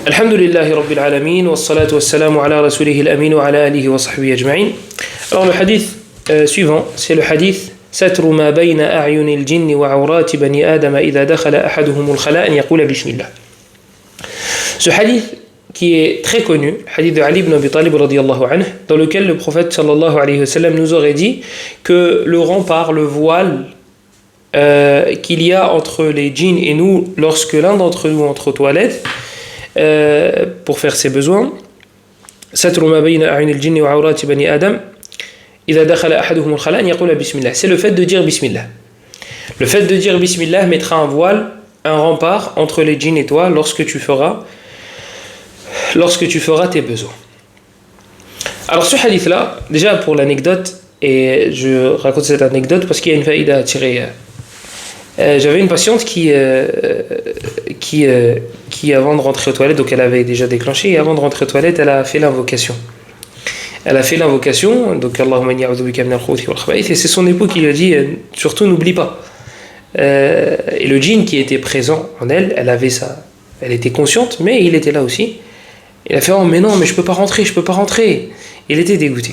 Alhamdulillahi Rabbil Alamin, wa salatu wa salamu ala rasulihil amin wa ala alihi wa sahbihi ajma'in. Alors le hadith suivant, c'est le hadith ستر ما بين أعين الجن وعورات بني آدم إذا دخل أحدهم الخلاء أن يقول بسم الله. Ce hadith qui est très connu, hadith de Ali ibn Abi Talib radiyallahu anhu, dans lequel le prophète sallallahu alayhi wa sallam nous aurait dit que le rempart, le voile qu'il y a entre les djinns et nous lorsque l'un d'entre nous entre aux toilettes pour faire ses besoins, ستر ما بين أعين الجن وعورات بني آدم إذا دخل أحدهم الخلاء أن يقول بسم الله. C'est le fait de dire bismillah. Le fait de dire bismillah mettra un voile, un rempart entre les djinns et toi lorsque tu feras tes besoins. Alors ce hadith là, déjà pour l'anecdote, et je raconte cette anecdote parce qu'il y a une faïda à tirer. J'avais une patiente qui avant de rentrer aux toilettes, donc elle avait déjà déclenché, et avant de rentrer aux toilettes, elle a fait l'invocation. Donc Allahumma inni a'udhu bika min al-khubuthi wal khaba'ith, et c'est son époux qui lui a dit surtout n'oublie pas. Et le djinn qui était présent en elle, elle était consciente, mais il était là aussi. Il a fait oh mais non, mais je peux pas rentrer. Il était dégoûté.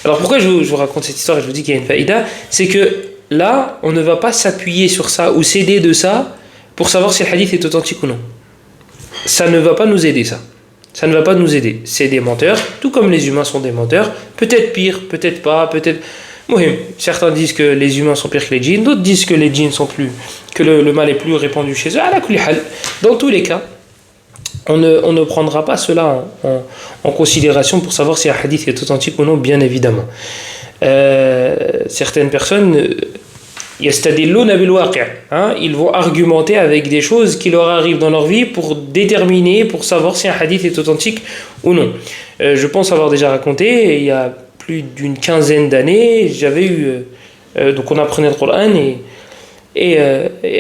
Alors pourquoi je vous raconte cette histoire et je vous dis qu'il y a une faïda, c'est que là, on ne va pas s'appuyer sur ça ou s'aider de ça pour savoir si le hadith est authentique ou non. Ça ne va pas nous aider, ça. Ça ne va pas nous aider. C'est des menteurs, tout comme les humains sont des menteurs. Peut-être pire, peut-être pas, peut-être... Mohim. Certains disent que les humains sont pires que les djinns, d'autres disent que les djinns sont que le mal est plus répandu chez eux. Ala kulli hal. Dans tous les cas, on ne prendra pas cela en considération pour savoir si un hadith est authentique ou non, bien évidemment. Certaines personnes... ils vont argumenter avec des choses qui leur arrivent dans leur vie pour savoir si un hadith est authentique ou non. Je pense avoir déjà raconté, il y a plus d'une quinzaine d'années, donc on apprenait le Coran et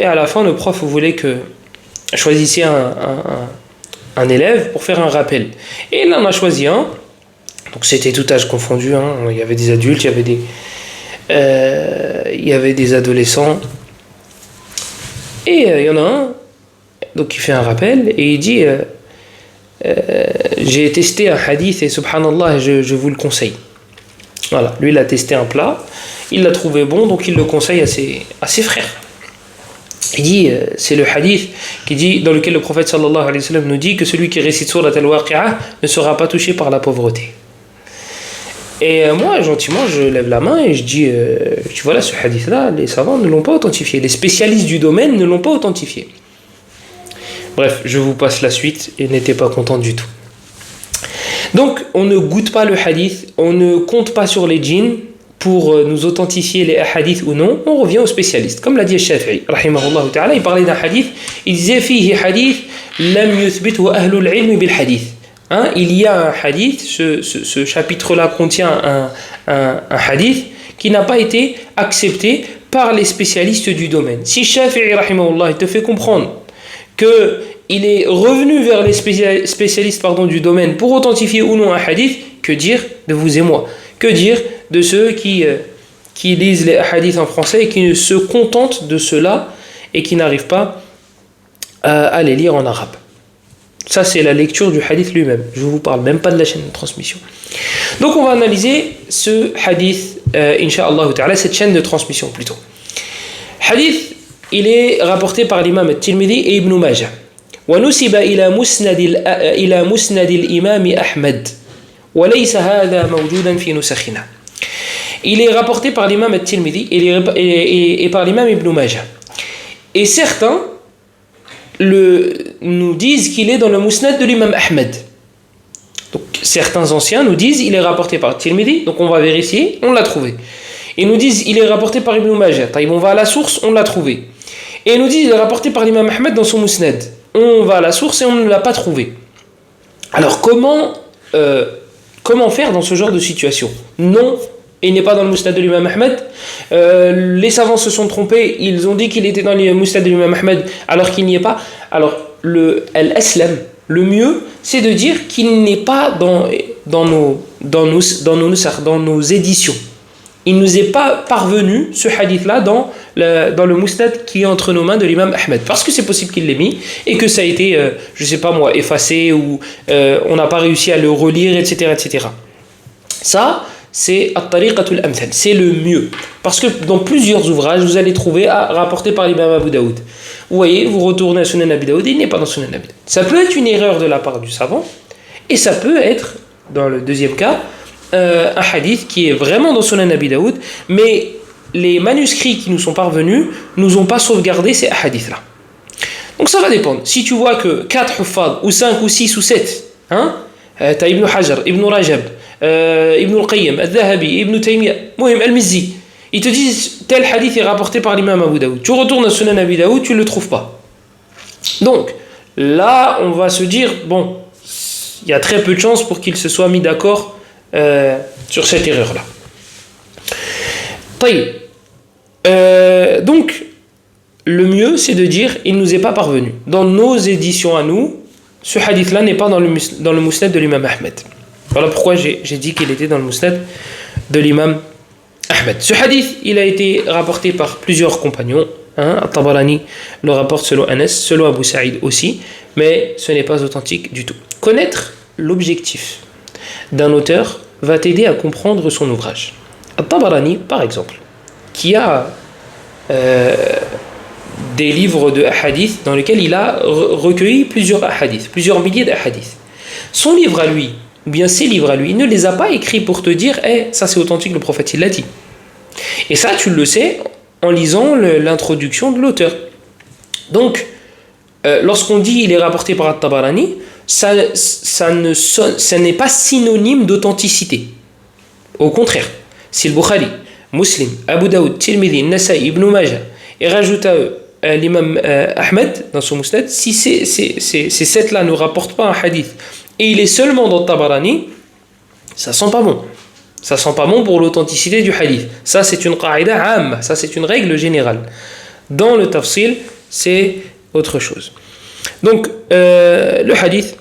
à la fin le prof voulait que je choisisse un élève pour faire un rappel. Et là on a choisi un, donc c'était tout âge confondu, il y avait des adultes, il y avait des adolescents, et il y en a un donc qui fait un rappel et il dit j'ai testé un hadith et subhanallah je vous le conseille. Voilà, lui il a testé un plat, il l'a trouvé bon, donc il le conseille à ses frères. Il dit c'est le hadith dans lequel le prophète sallallahu alayhi wa sallam nous dit que celui qui récite surat al-Waqi'ah ne sera pas touché par la pauvreté. Et moi, gentiment, je lève la main et je dis tu vois là, ce hadith-là, les savants ne l'ont pas authentifié. Les spécialistes du domaine ne l'ont pas authentifié. Bref, je vous passe la suite et n'étais pas content du tout. Donc, on ne goûte pas le hadith, on ne compte pas sur les djinns pour nous authentifier les hadiths ou non. On revient aux spécialistes. Comme l'a dit Shafi'i, rahimahullah ta'ala, il parlait d'un hadith, il disait « Fihi hadith, lam yuthbithu ahlul ilmi bil hadith ». Il y a un hadith, ce chapitre-là contient un hadith qui n'a pas été accepté par les spécialistes du domaine. Si Shafi'i rahimahullah te fait comprendre qu'il est revenu vers les spécialistes du domaine pour authentifier ou non un hadith, que dire de vous et moi? Que dire de ceux qui lisent les hadiths en français et qui se contentent de cela et qui n'arrivent pas à les lire en arabe? Ça, c'est la lecture du hadith lui-même. Je ne vous parle même pas de la chaîne de transmission. Donc, on va analyser ce hadith, incha'Allah ta'ala, cette chaîne de transmission plutôt. Hadith, il est rapporté par l'imam al-Tirmidhi et Ibn Majah. وَنُسِبَ إِلَى مُسْنَدِ الْإِمَامِ أَحْمَدِ وَلَيْسَ هَذَا مَوْجُودًا فِي نُسَخِنَا. Il est rapporté par l'imam al-Tirmidhi et par l'imam Ibn Majah. Et certains nous disent qu'il est dans le musnad de l'imam Ahmed. Donc certains anciens nous disent il est rapporté par Tirmidhi, donc on va vérifier, on l'a trouvé. Ils nous disent il est rapporté par Ibn Majah, on va à la source, on l'a trouvé. Et ils nous disent il est rapporté par l'imam Ahmed dans son musnad. On va à la source et on ne l'a pas trouvé. Alors comment faire dans ce genre de situation? Non, il n'est pas dans le musnad de l'imam Ahmed. Les savants se sont trompés, ils ont dit qu'il était dans le musnad de l'imam Ahmed alors qu'il n'y est pas. Alors al-aslam, le mieux, c'est de dire qu'il n'est pas dans nos éditions. Il ne nous est pas parvenu, ce hadith-là, dans dans le Mousnad qui est entre nos mains de l'imam Ahmed. Parce que c'est possible qu'il l'ait mis et que ça a été, je ne sais pas moi, effacé ou on n'a pas réussi à le relire, etc. etc. Ça, c'est at-tariqatul amthal, c'est le mieux. Parce que dans plusieurs ouvrages, vous allez trouver rapporté par l'imam Abu Daoud. Vous voyez, vous retournez à Sunan Abi Daoud, il n'est pas dans Sunan Abi Daoud. Ça peut être une erreur de la part du savant, et ça peut être, dans le deuxième cas, un hadith qui est vraiment dans Sunan Abi Daoud, mais les manuscrits qui nous sont parvenus nous ont pas sauvegardé ces hadiths-là. Donc ça va dépendre. Si tu vois que 4 huffaz, ou 5, ou 6, ou 7, hein, t'as Ibn Hajar, Ibn Rajab, Ibn al-Qayyim, al-Dhahabi, Ibn Taymiyyah, Muhim al-Mizzi, ils te disent tel hadith est rapporté par l'imam Abu Daoud. Tu retournes à Sunan Abi Daoud, tu ne le trouves pas. Donc, là, on va se dire, bon, il y a très peu de chances pour qu'il se soit mis d'accord sur cette erreur-là. Donc, le mieux, c'est de dire, il ne nous est pas parvenu. Dans nos éditions à nous, ce hadith-là n'est pas dans le Mousnad de l'imam Ahmed. Voilà pourquoi j'ai dit qu'il était dans le Mousnad de l'imam Ahmed. Ce hadith, il a été rapporté par plusieurs compagnons. At-Tabarani le rapporte selon Anas, selon Abu Saïd aussi, mais ce n'est pas authentique du tout. Connaître l'objectif d'un auteur va t'aider à comprendre son ouvrage. At-Tabarani, par exemple, qui a des livres de hadith dans lesquels il a recueilli plusieurs hadiths, plusieurs milliers de hadiths. Son livre à lui, ou bien ses livres à lui, il ne les a pas écrits pour te dire ça c'est authentique, le prophète il l'a dit. Et ça tu le sais en lisant l'introduction de l'auteur. Donc lorsqu'on dit il est rapporté par At-Tabarani, ça n'est pas synonyme d'authenticité. Au contraire, si le Bukhari, Muslim, Abu Daoud, Tirmidhi, Nasa'i, Ibn Majah et rajoute à eux l'imam Ahmed dans son Mousnad, si ces 7 là ne rapportent pas un hadith et il est seulement dans Tabarani, ça sent pas bon. Ça sent pas bon pour l'authenticité du hadith. Ça c'est une qaïda amma, ça c'est une règle générale. Dans le tafsil, c'est autre chose. Donc le hadith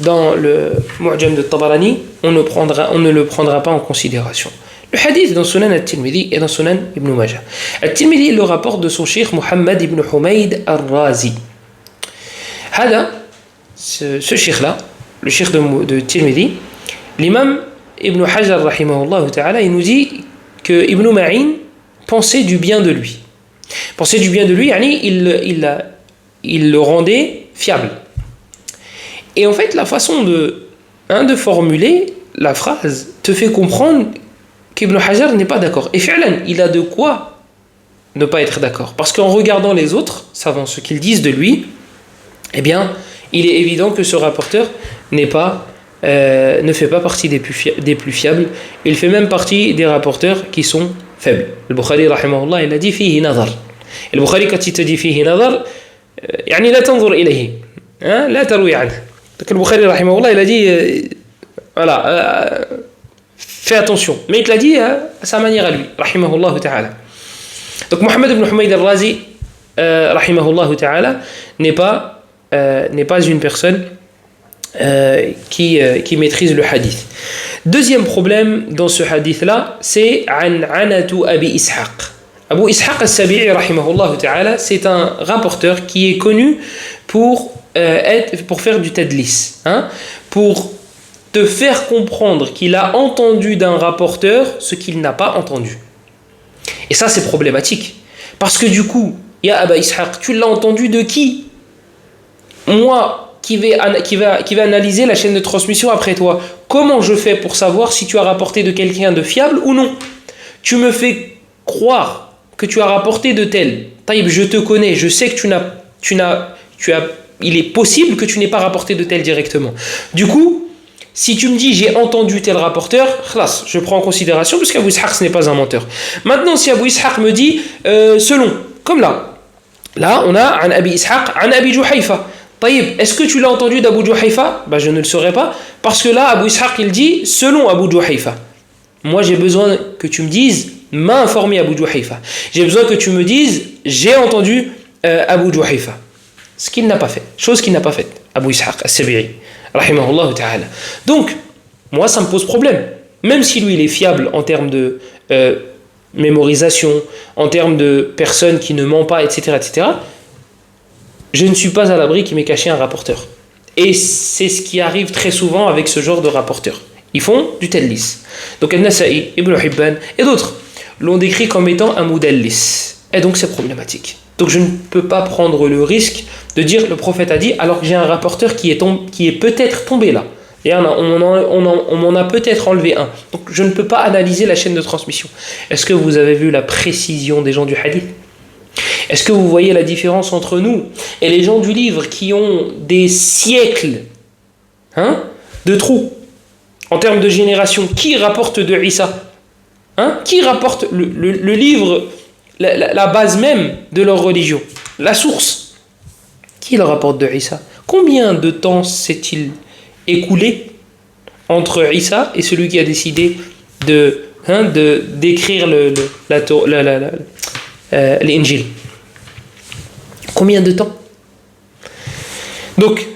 dans le Mu'jam de Tabarani, on ne le prendra pas en considération. Le hadith dans Sunan al-Tirmidhi et dans Sunan Ibn Majah. Al-Tirmidhi le rapporte de son cheikh Muhammad ibn Humayd al-Razi. Hada, ce cheikh-là, le cheikh de Tirmidhi, l'imam Ibn Hajar rahimahullah ta'ala, il nous dit que Ibn Ma'in pensait du bien de lui. Pensait du bien de lui, il le rendait fiable. Et en fait, la façon de formuler la phrase te fait comprendre qu'Ibn Hajar n'est pas d'accord. Et fi'lan, il a de quoi ne pas être d'accord. Parce qu'en regardant les autres savants, ce qu'ils disent de lui, eh bien, il est évident que ce rapporteur ne fait pas partie des plus fiables. Il fait même partie des rapporteurs qui sont faibles. Le Bukhari, rahimahullah, il a dit « fihi nadar ». Et le Bukhari, quand il te dit « fihi nadar », يعني لا تنظر إليه لا تروي عنه. Donc le Bukhari, rahimahullah, il a dit voilà, fais attention. Mais il l'a dit à sa manière à lui, rahimahullah ta'ala. Donc Muhammad ibn Humayd al-Razi, rahimahullah ta'ala, n'est pas une personne qui maîtrise le hadith. Deuxième problème dans ce hadith-là, c'est An'anatu Abi Ishaq. Abu Ishaq al-Sabi'i, rahimahullah ta'ala, c'est un rapporteur qui est connu pour faire du tadlis, pour te faire comprendre qu'il a entendu d'un rapporteur ce qu'il n'a pas entendu. Et ça, c'est problématique. Parce que du coup, ya Aba Ishaq, tu l'as entendu de qui? Moi, qui vais analyser la chaîne de transmission après toi, comment je fais pour savoir si tu as rapporté de quelqu'un de fiable ou non? Tu me fais croire que tu as rapporté de tel. Taïb, je te connais, je sais que il est possible que tu n'aies pas rapporté de tel directement. Du coup, si tu me dis j'ai entendu tel rapporteur, khlas, je prends en considération parce qu'Abu Ishaq ce n'est pas un menteur. Maintenant, si Abu Ishaq me dit selon, comme là on a un Abi Ishaq, un Abi Juhayfa. Taïb, est-ce que tu l'as entendu d'Abu Juhayfa? Je ne le saurais pas parce que là Abu Ishaq il dit selon Abu Juhayfa. Moi j'ai besoin que tu me dises m'a informé Abu Juhayfa. J'ai besoin que tu me dises j'ai entendu Abu Juhayfa. Ce qu'il n'a pas fait, chose qu'il n'a pas faite, Abu Ishaq al-Sabi'i, rahimahullah ta'ala. Donc, moi ça me pose problème. Même si lui il est fiable en termes de mémorisation, en termes de personnes qui ne mentent pas, etc., etc., je ne suis pas à l'abri qu'il m'ait caché un rapporteur. Et c'est ce qui arrive très souvent avec ce genre de rapporteurs. Ils font du tellis. Donc Al-Nasa'i, Ibn Hibban et d'autres l'ont décrit comme étant un mudallis. Et donc c'est problématique. Donc je ne peux pas prendre le risque de dire le prophète a dit alors que j'ai un rapporteur qui est peut-être tombé là. Et on m'en a peut-être enlevé un. Donc je ne peux pas analyser la chaîne de transmission. Est-ce que vous avez vu la précision des gens du hadith? Est-ce que vous voyez la différence entre nous et les gens du livre qui ont des siècles de trous en termes de génération? Qui rapporte de Isa? Qui rapporte le livre, la base même de leur religion, la source? Qui le rapporte de Isa? Combien de temps s'est-il écoulé entre Isa et celui qui a décidé d'écrire l'Injil? Combien de temps? Donc,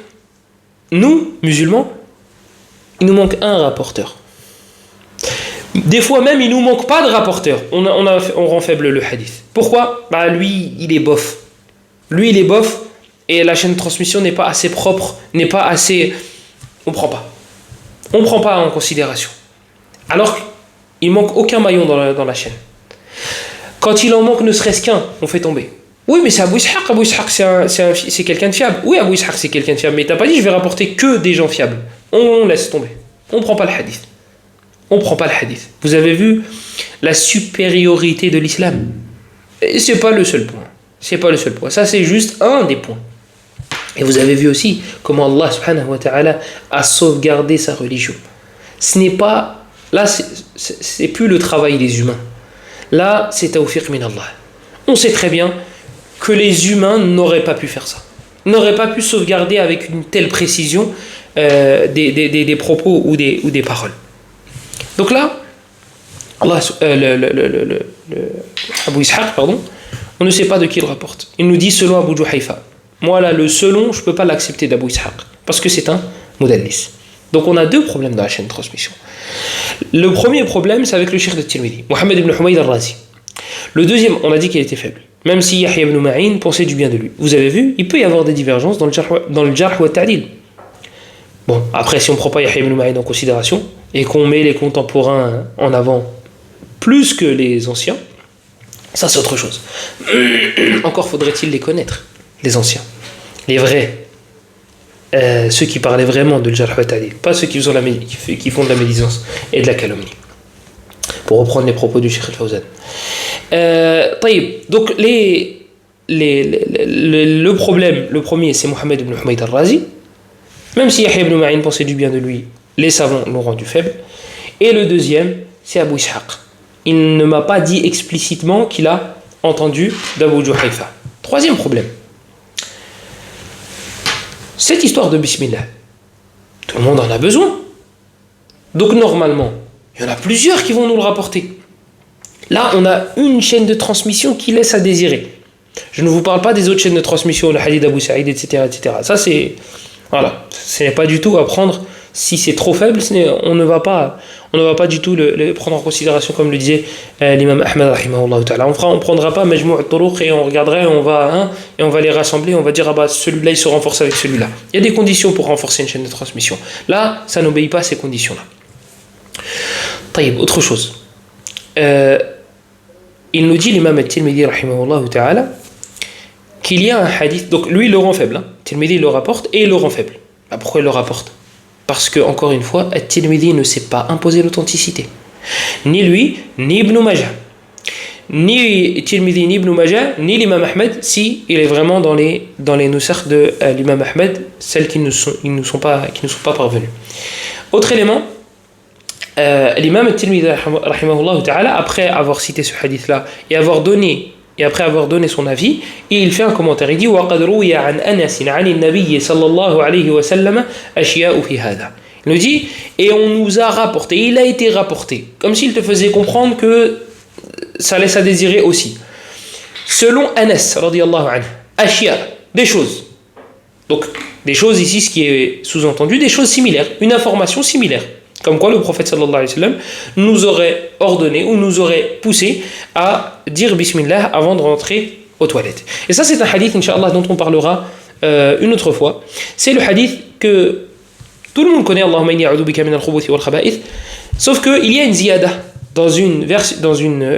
nous, musulmans, il nous manque un rapporteur. Des fois même, il nous manque pas de rapporteur. On rend faible le hadith. Pourquoi? Lui, il est bof. Lui, il est bof et la chaîne de transmission n'est pas assez propre, n'est pas assez... On prend pas. On prend pas en considération. Alors qu'il manque aucun maillon dans la chaîne. Quand il en manque ne serait-ce qu'un, on fait tomber. Oui, mais c'est Abou Ishaq. Abou Ishaq, c'est quelqu'un de fiable. Oui, Abou Ishaq, c'est quelqu'un de fiable. Mais t'as pas dit, je vais rapporter que des gens fiables. On laisse tomber. On prend pas le hadith. On prend pas le hadith. Vous avez vu la supériorité de l'islam. Et c'est pas le seul point. C'est pas le seul point. Ça, c'est juste un des points. Et vous avez vu aussi comment Allah subhanahu wa ta'ala a sauvegardé sa religion. Ce n'est pas... Là, c'est plus le travail des humains. Là, c'est tawfiq min Allah. On sait très bien que les humains n'auraient pas pu faire ça. N'auraient pas pu sauvegarder avec une telle précision des propos ou des paroles. Donc là, Allah, Abu Ishaq, pardon, on ne sait pas de qui il rapporte. Il nous dit selon Abu Juhayfa. Moi là, le selon, je ne peux pas l'accepter d'Abu Ishaq parce que c'est un mudallis. Donc on a deux problèmes dans la chaîne de transmission. Le premier problème, c'est avec le cheikh de Tirmidhi, Mohammed ibn Humayd al-Razi. Le deuxième, on a dit qu'il était faible. Même si Yahya ibn Ma'in pensait du bien de lui. Vous avez vu, il peut y avoir des divergences dans le jarh wa ta'dil. Bon, après, si on ne prend pas Yahya ibn Ma'in en considération et qu'on met les contemporains en avant plus que les anciens, ça c'est autre chose. Encore faudrait-il les connaître, les anciens, les vrais, ceux qui parlaient vraiment de jarh wa ta'dil, pas ceux qui font de la médisance et de la calomnie. Pour reprendre les propos du Cheikh Al-Fawzan. Donc le problème, le premier, c'est Mohammed ibn Humayd al-Razi. Même si Yahya ibn Ma'in pensait du bien de lui, les savants l'ont rendu faible. Et le deuxième, c'est Abu Ishaq. Il ne m'a pas dit explicitement qu'il a entendu d'Abu Juhayfa. Troisième problème. Cette histoire de Bismillah, tout le monde en a besoin. Donc normalement, il y en a plusieurs qui vont nous le rapporter. Là, on a une chaîne de transmission qui laisse à désirer. Je ne vous parle pas des autres chaînes de transmission, le hadith d'Abu Saïd, etc., etc. Ça, c'est... Voilà. Ce n'est pas du tout à prendre... Si c'est trop faible, on ne va pas du tout le prendre en considération, comme le disait l'imam Ahmed, rahimahullah ta'ala. On ne prendra pas Majmou' al-Turuq et on regarderait, et on va les rassembler, on va dire, celui-là, il se renforce avec celui-là. Il y a des conditions pour renforcer une chaîne de transmission. Là, ça n'obéit pas à ces conditions-là. Autre chose. Il nous dit l'imam al-Tirmidhi rahimahullah ta'ala qu'il y a un hadith, donc lui il le rend faible, Tirmidhi le rapporte et il le rend faible. Pourquoi il le rapporte? Parce que, encore une fois, al-Tirmidhi ne s'est pas imposé l'authenticité. Ni lui, ni Ibn Majah. Ni Tirmidhi, ni Ibn Majah, ni l'imam Ahmed, si il est vraiment dans les nusakh de l'imam Ahmed, celles qui ne sont pas parvenues. Autre élément, l'imam al-Tirmidhi rahimahullah ta'ala, après avoir cité ce hadith là et après avoir donné son avis, il fait un commentaire, il dit وَقَدْ رُوِيَ عَنْ أَنَسٍ عَنِ النَّبِيِّ صَلَّى اللَّهُ عَلَيْهِ وَسَلَّمَ أَشْيَاءُ فِي هَذَا. Il nous dit, et on nous a rapporté, il a été rapporté, comme s'il te faisait comprendre que ça laisse à désirer aussi. Selon Anas radiyallahu anhu, ashya, des choses. Donc des choses ici, ce qui est sous-entendu, des choses similaires, une information similaire Comme quoi le prophète sallallahu alayhi wa sallam nous aurait ordonné ou nous aurait poussé à dire Bismillah avant de rentrer aux toilettes. Et ça c'est un hadith, Inch'Allah, dont on parlera une autre fois. C'est le hadith que tout le monde connaît, Allahumma inni a'udhu bika min al-khubuthi wal khaba'ith, sauf qu'il y a une ziyada dans une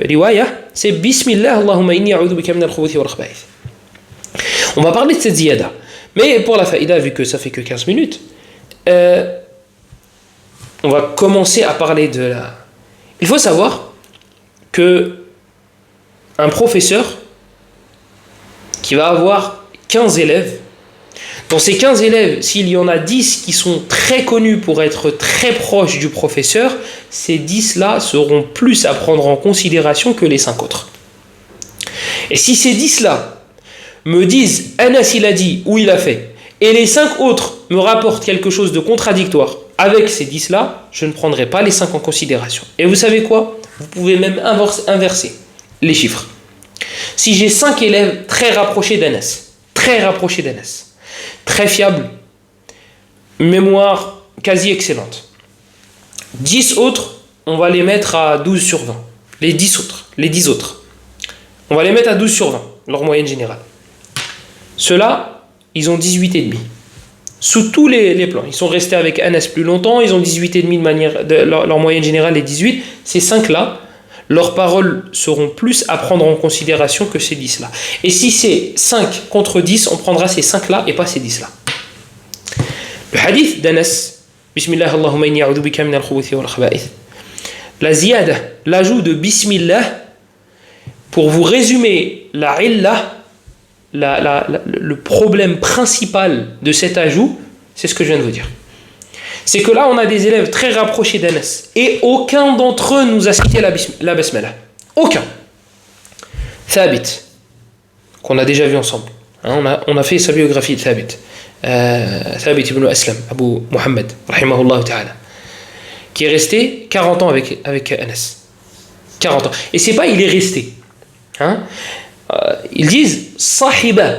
riwaya, c'est Bismillah Allahumma inni a'udhu bika min al-khubuthi wal khaba'ith. On va parler de cette ziyada, mais pour la faïda, vu que ça fait que 15 minutes, on va commencer à parler de la... Il faut savoir que un professeur qui va avoir 15 élèves, dans ces 15 élèves, s'il y en a 10 qui sont très connus pour être très proches du professeur, ces 10-là seront plus à prendre en considération que les 5 autres. Et si ces 10-là me disent « Anas il a dit » ou « il a fait », et les 5 autres me rapportent quelque chose de contradictoire avec ces 10-là, je ne prendrai pas les 5 en considération. Et vous savez quoi? Vous pouvez même inverser les chiffres. Si j'ai 5 élèves très rapprochés d'Anas, très fiables, mémoire quasi excellente, 10 autres, on va les mettre à 12 sur 20. Les 10 autres, on va les mettre à 12 sur 20, leur moyenne générale. Ceux-là, ils ont 18,5. Sous tous les plans. Ils sont restés avec Anas plus longtemps, ils ont 18,5 leur moyenne générale est 18. Ces 5-là, leurs paroles seront plus à prendre en considération que ces 10-là. Et si c'est 5 contre 10, on prendra ces 5-là et pas ces 10-là. Le hadith d'Anas, Bismillah Allahumma inni a'udhu bika min al-khubuthi wal khaba'ith. La ziyada, l'ajout de Bismillah, pour vous résumer la illa, le problème principal de cet ajout, c'est ce que je viens de vous dire. C'est que là, on a des élèves très rapprochés d'Anas et aucun d'entre eux nous a cité la basmala. Aucun. Thabit, qu'on a déjà vu ensemble. On a fait sa biographie de Thabit. Thabit ibn Aslam, Abu Muhammad, rahimahullah ta'ala, qui est resté 40 ans avec Anas. 40 ans. Et c'est pas il est resté. Ils disent Sahiba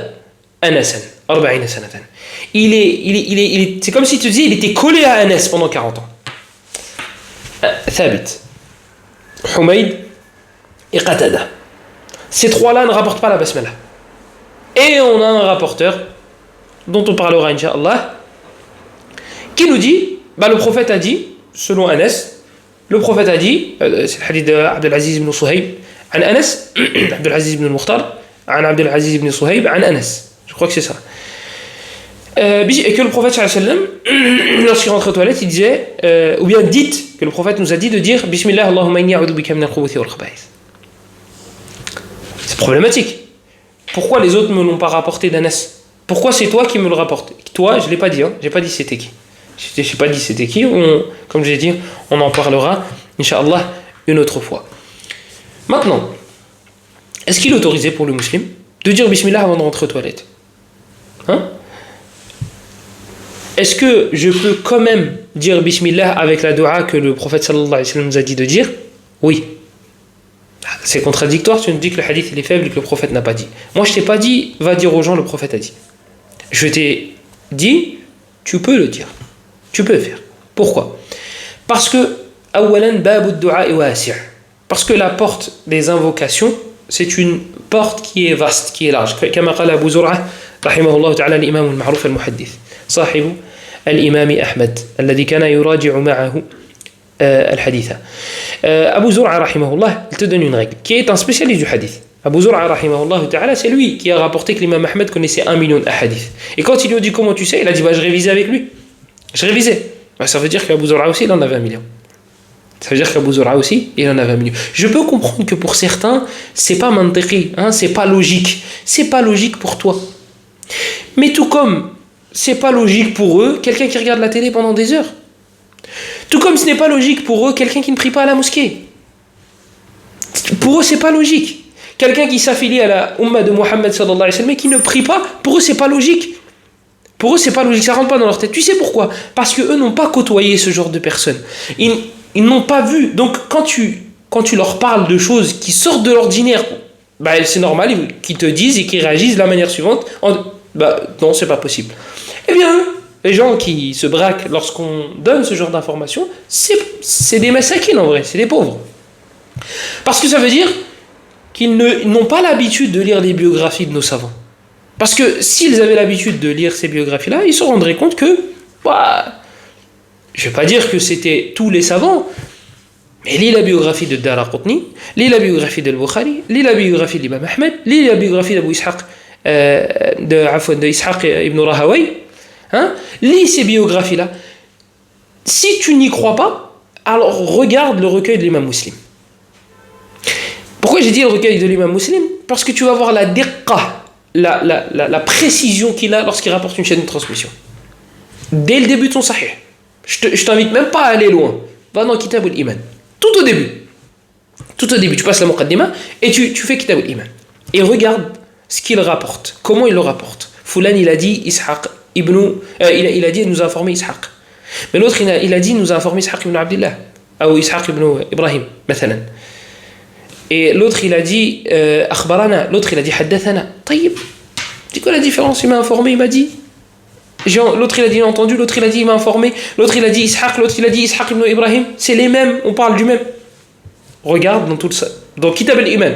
Anasan, 40 sanatan. C'est comme si tu disais il était collé à Anas pendant 40 ans. Thabit, Humayd et Qatada. Ces trois-là ne rapportent pas la basmala. Et on a un rapporteur dont on parlera Inch'Allah qui nous dit, le prophète a dit, selon Anas, le prophète a dit, c'est le hadith d'Abdel Aziz ibn Suhayb عن أنس عبد العزيز بن المختار عن عبد العزيز بن صهيب عن أنس, je crois que c'est ça, et que le prophète sallallahu alayhi wa sallam, lorsqu'il rentre aux toilettes, il disait, ou bien dites que le prophète nous a dit de dire Bismillah Allahumma inni a'udhu bika min al-khubuthi wal khaba'ith. C'est problématique. Pourquoi les autres ne me l'ont pas rapporté d'Anas? Pourquoi c'est toi qui me le rapportes? Toi, je ne l'ai pas dit, j'ai pas dit c'était qui. Je n'ai pas dit c'était qui, comme j'ai dit, on en parlera, Inch'Allah, une autre fois. Maintenant, est-ce qu'il est autorisé pour le musulman de dire Bismillah avant de rentrer aux toilettes? Est-ce que je peux quand même dire Bismillah avec la dua que le prophète sallallahu alayhi wa sallam nous a dit de dire? Oui. C'est contradictoire, tu nous dis que le hadith il est faible et que le prophète n'a pas dit. Moi je t'ai pas dit, va dire aux gens le prophète a dit. Je t'ai dit, tu peux le dire. Tu peux le faire. Pourquoi? Parce que, awalan babu ad-du'a wasi'. Parce que la porte des invocations, c'est une porte qui est vaste, qui est large. Comme قال أبو زرعة رحمه الله تعالى الإمام المعروف المحدث صاحب الإمام أحمد الذي كان يراجع معه الحديث. Abu Zur'a rahimahullah, il te donne une règle, qui est un spécialiste du hadith. Abu Zur'a rahimahullah ta'ala, c'est lui qui a rapporté que l'imam Ahmed connaissait 1 million de hadiths. Et quand il lui a dit comment tu sais, il a dit je révisais avec lui. Je révisais. Ça veut dire qu'Abu Zur'a aussi, il en avait 1 million. Ça veut dire qu'Abu Zur'a aussi, il en avait 1 million. Je peux comprendre que pour certains, c'est pas mantiqi, c'est pas logique. C'est pas logique pour toi. Mais tout comme c'est pas logique pour eux, quelqu'un qui regarde la télé pendant des heures. Tout comme ce n'est pas logique pour eux, quelqu'un qui ne prie pas à la mosquée. Pour eux, c'est pas logique. Quelqu'un qui s'affilie à la Ummah de Muhammad sallallahu alayhi wa sallam et qui ne prie pas, pour eux, c'est pas logique. Pour eux, c'est pas logique, ça rentre pas dans leur tête. Tu sais pourquoi? Parce qu'eux n'ont pas côtoyé ce genre de personnes. Ils n'ont pas vu. Donc, quand tu leur parles de choses qui sortent de l'ordinaire, c'est normal qu'ils te disent et qu'ils réagissent de la manière suivante. Non, c'est pas possible. Eh bien, les gens qui se braquent lorsqu'on donne ce genre d'informations, c'est des massakines en vrai, c'est des pauvres. Parce que ça veut dire qu'ils n'ont pas l'habitude de lire les biographies de nos savants. Parce que s'ils avaient l'habitude de lire ces biographies-là, ils se rendraient compte que, je ne vais pas dire que c'était tous les savants, mais lis la biographie de Daraqutni, lis la biographie de Al-Bukhari, lis la biographie d'Imam Ahmed, lis la biographie d'Abu Ishaq, de Ishaq ibn Rahaway, hein? Lis ces biographies-là. Si tu n'y crois pas, alors regarde le recueil de l'imam Muslim. Pourquoi j'ai dit le recueil de l'imam Muslim? Parce que tu vas voir la diqqa, la précision qu'il a lorsqu'il rapporte une chaîne de transmission. Dès le début de son sahih. Je t'invite même pas à aller loin. Va dans Kitab al-Iman. Tout au début, tu passes la muqaddima et tu fais Kitab al-Iman. Et regarde ce qu'il rapporte. Comment il le rapporte. Fulan, il a dit Ishaq ibn... il a dit, il nous a informé Ishaq. Mais l'autre, il a dit, il nous a informé Ishaq ibn Abdullah. Ou Ishaq ibn Ibrahim, مثلا. Et l'autre, il a dit Akhbarana. L'autre, il a dit Haddathana. Taïb. C'est quoi la différence? Il m'a informé, il m'a dit. L'autre, il a dit, il a entendu. L'autre, il a dit, il m'a informé. L'autre, il a dit Ishaq. L'autre, il a dit Ishaq ibn Ibrahim. C'est les mêmes. On parle du même. Regarde dans tout ça. Dans Kitab al-Iman.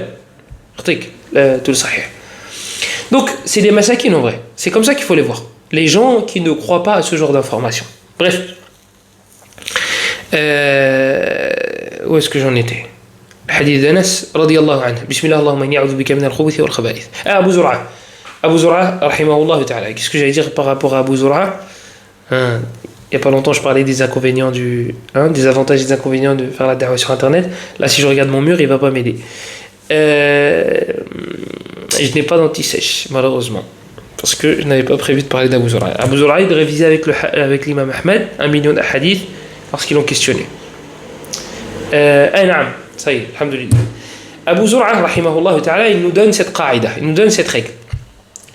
Tout le sahih. Donc, c'est des massakines en vrai. C'est comme ça qu'il faut les voir. Les gens qui ne croient pas à ce genre d'informations. Bref. Où est-ce que j'en étais? Hadith d'Anas, radiyallahu anhu. Bismillah, Allahumma inni a'udhu bika min al-khubuthi wal khaba'ith. Abu Zur'a. Abu Zur'a, rahimahullah ta'ala. Qu'est-ce que j'allais dire par rapport à Abu Zur'a? Il n'y a pas longtemps, je parlais des inconvénients des avantages et des inconvénients de faire la da'wah sur Internet. Là, si je regarde mon mur, il ne va pas m'aider. Je n'ai pas d'anti-sèche, malheureusement. Parce que je n'avais pas prévu de parler d'Abu Zur'a. Abu Zur'a, il révisait avec l'imam Ahmed 1 million de hadiths parce qu'ils l'ont questionné. Naam, ça y est, alhamdulillah. Abu Zur'a, rahimahullah ta'ala, il nous donne cette qaïda, il nous donne cette règle.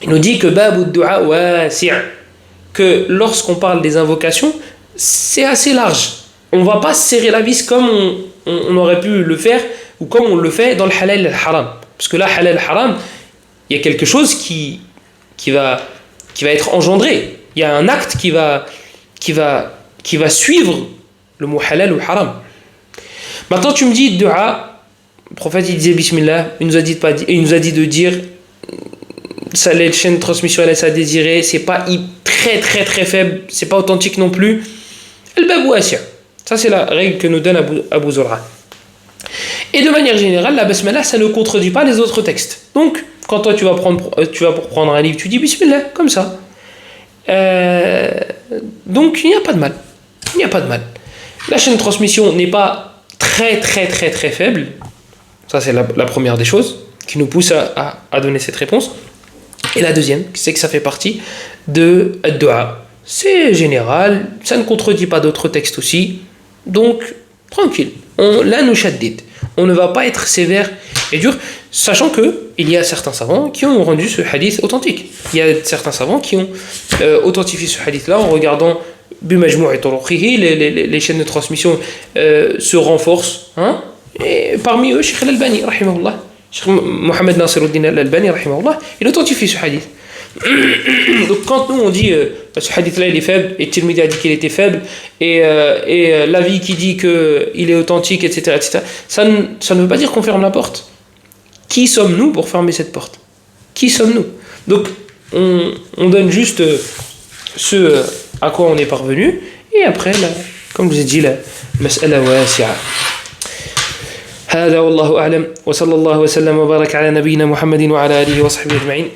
Il nous dit que babu du'a wasi', que lorsqu'on parle des invocations, c'est assez large. On ne va pas serrer la vis comme on aurait pu le faire ou comme on le fait dans le halal et le haram. Parce que là, halal et haram, il y a quelque chose qui va être engendré. Il y a un acte qui va suivre le mot halal ou haram. Maintenant, tu me dis du'a, le prophète il disait bismillah, il nous a dit de dire ça, les chaînes de transmission laisse à désirer, c'est pas très très très faible, c'est pas authentique non plus. Al-babu wasi'. Ça c'est la règle que nous donne Abu Zur'a. Et de manière générale, la basmala ça ne contredit pas les autres textes. Donc quand toi tu vas pour prendre un livre, tu dis bismillah comme ça. Donc il n'y a pas de mal. Il n'y a pas de mal. La chaîne de transmission n'est pas très très très très faible. Ça c'est la première des choses qui nous pousse à donner cette réponse. Et la deuxième, c'est que ça fait partie de ad-du'a. C'est général, ça ne contredit pas d'autres textes aussi. Donc, tranquille. Là, nous shaddid. On ne va pas être sévère et dur, sachant qu'il y a certains savants qui ont rendu ce hadith authentique. Il y a certains savants qui ont authentifié ce hadith-là en regardant bimajmou' turuqihi, les chaînes de transmission se renforcent. Hein? Et parmi eux, Cheikh Al-Albani, rahimahullah. Cheikh Mohamed Nasiruddin Al-Albani, rahimahullah, il authentifie ce hadith. Donc quand nous on dit ce hadith-là il est faible, et Tirmidhi a dit qu'il était faible, et l'avis qui dit qu'il est authentique, etc., ça ne veut pas dire qu'on ferme la porte. Qui sommes-nous pour fermer cette porte? Qui sommes-nous? Donc on donne juste ce à quoi on est parvenu, et après, comme je vous ai dit, la mas'ala wasi'a. هذا والله أعلم وصلى الله وسلم وبارك على نبينا محمد وعلى آله وصحبه أجمعين